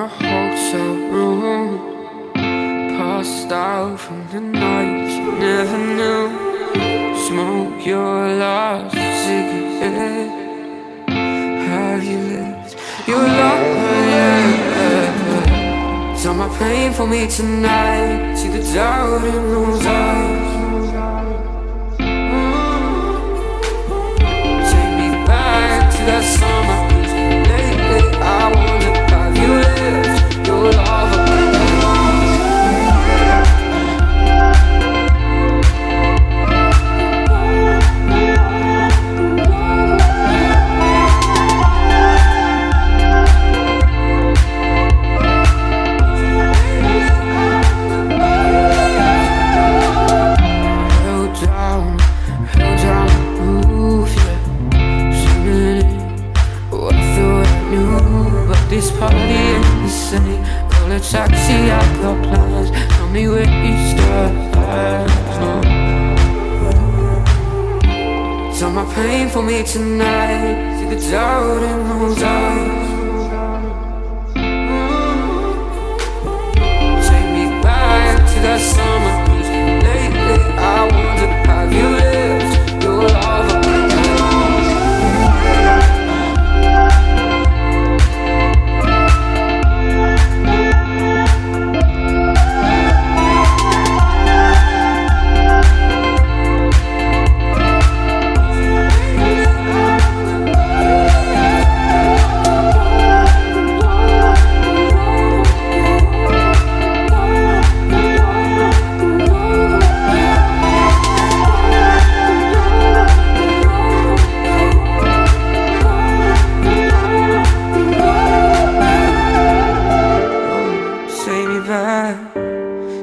a hotel room, passed out from the night you never knew. Smoke your last cigarette. Have you lived your life? Tell my pain for me tonight. See the doubt in those eyes. Take me back to that summer. Lately I wonder, have you lived your love? This party ain't the same. Call a taxi, I got plans. Tell me where you start. Tell my pain for me tonight. See the doubt in those eyes. Take me back to that summer. Lately I wonder, have you lived your life?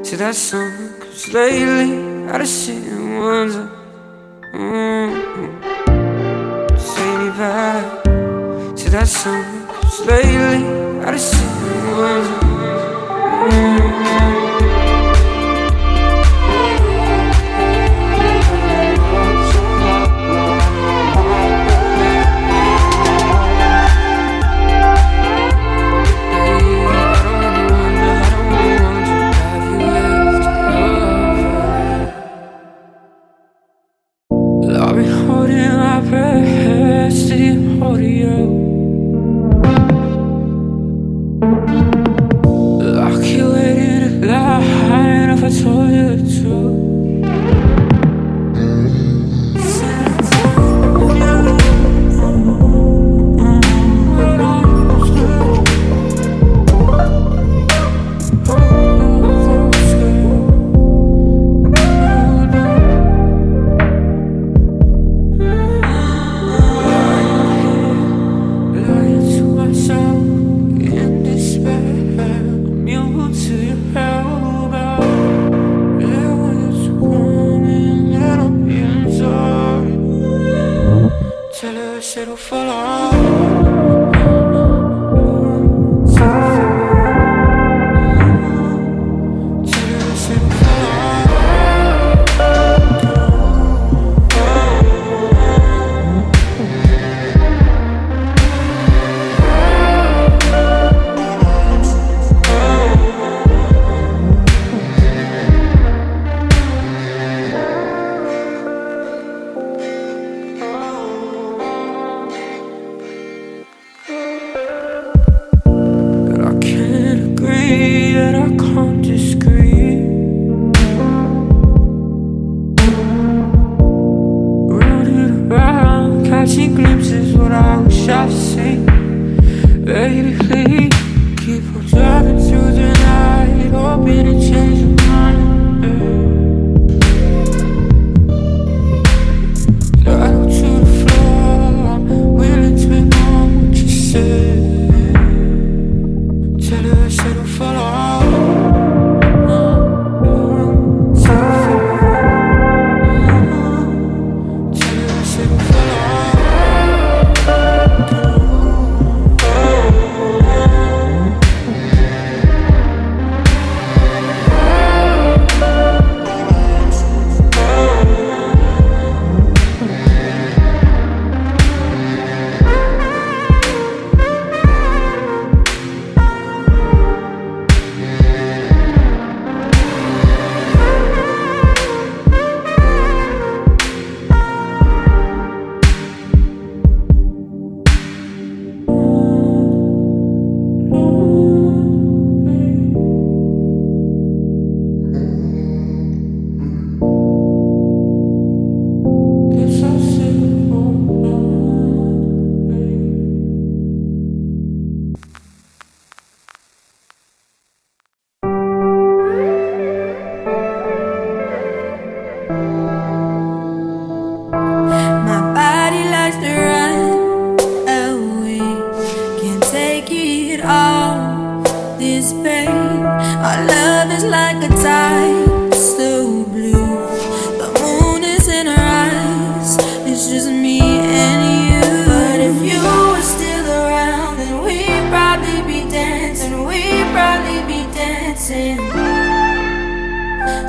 To that song, 'cause lately I just sit and wonder. Take me back to that song, 'cause lately I just sit and wonder. I've been holding my breath, still holding you. Like you waited a line if I told you the truth. To your elbow, there when you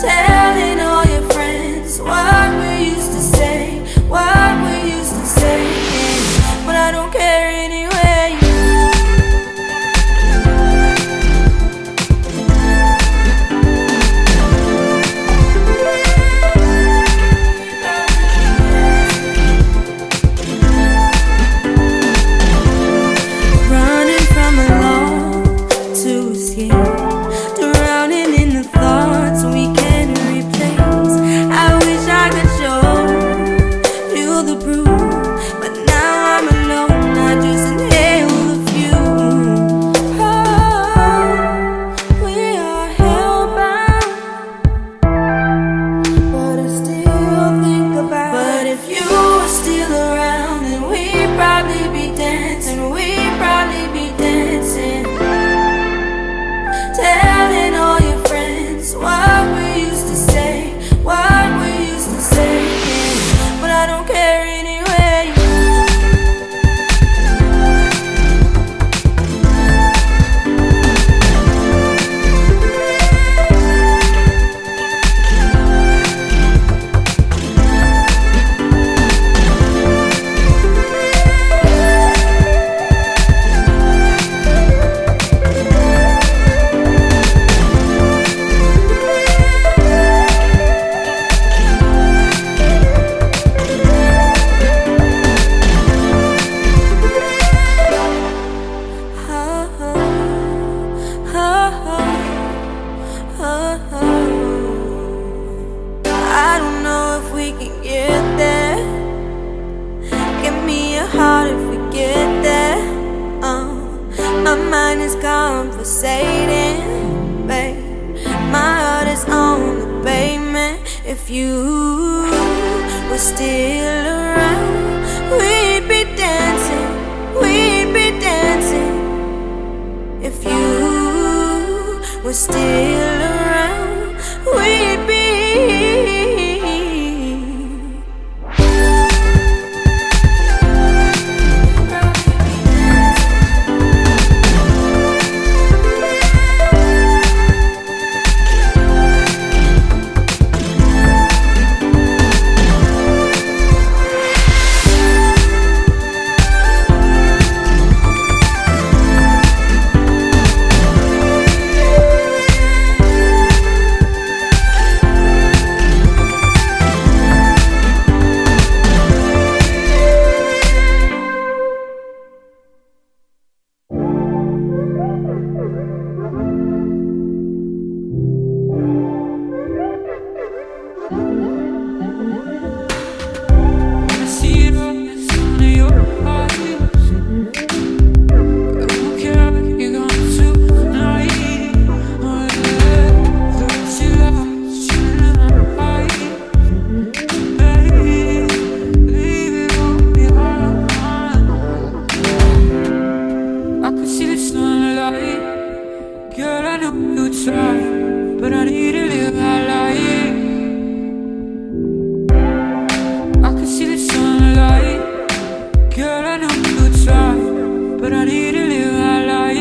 telling all your friends what we used to say, what we used to say. But I don't care anyway. I don't know if we can get there. Give me a heart if we get there. My mind is conversating, babe. My heart is on the pavement. If you were still around, we'd be dancing, we'd be dancing. If you were still around, we'd be. Girl, I know you try, but I need to live my life. I can see the sunlight. Girl, I know you try, but I need to live my life.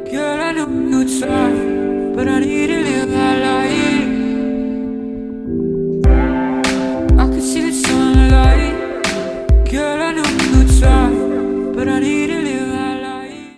Girl, I know you try, but I need it.